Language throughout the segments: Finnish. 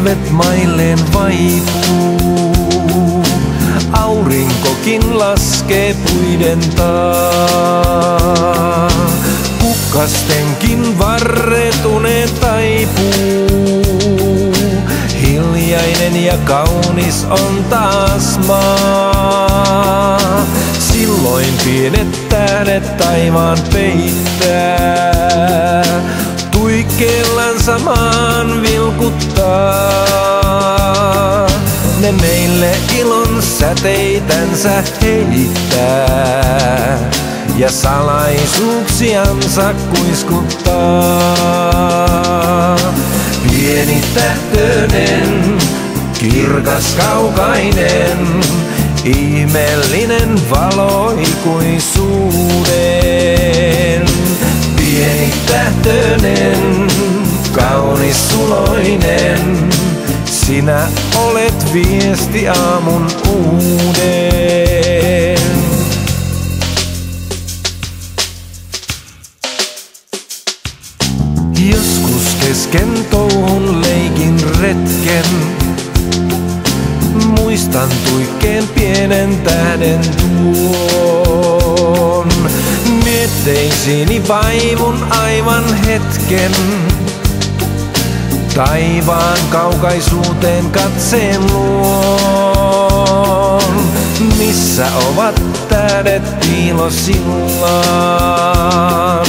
pilvet mailleen vaipuu, aurinkokin laskee puiden taa. Kukkastenkin varretuneet taipuu, hiljainen ja kaunis on taas maa. Silloin pienet tähdet taivaan peittää, tuikkeellansa maan vilkuttaa. Ne meille ilon säteitänsä heittää ja salaisuuksiansa kuiskuttaa. Pieni tähtönen, kirkas kaukainen, ihmeellinen valo ikuisuuden. Pieni tähtönen, kaunis suloinen, sinä olet viesti aamun uuden. Joskus kesken touhun leikin retken, muistan tuikkeen pienen tähden tuon. Mietteisiini vaivun aivan hetken, taivaan kaukaisuuteen katseen luon. Missä ovat tähdet piilosillaan?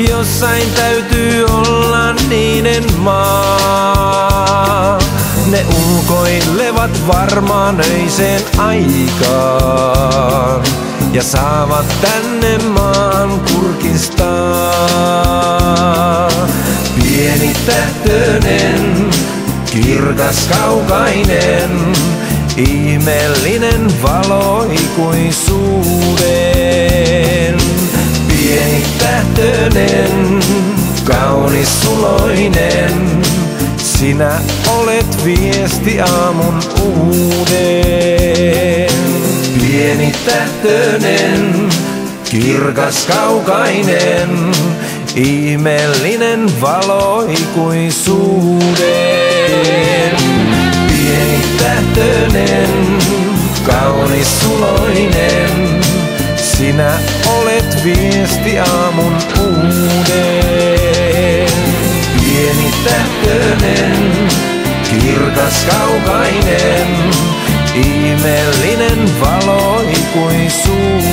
Jossain täytyy olla niiden maa. Ne ulkoilevat varmaan öiseen aikaan ja saavat tänne maan kurkistaa. Pieni tähtönen, kirkas kaukainen, ihmeellinen valo ikuisuuden. Pieni tähtönen, kaunis suloinen, sinä olet viesti aamun uuden. Pieni tähtönen, kirkas kaukainen, ihmeellinen valo ikuisuuden. Pieni tähtönen, kaunis suloinen, sinä olet viesti aamun uuden. Pieni tähtönen, kirkas kaukainen, ihmeellinen valo ikuisuuden.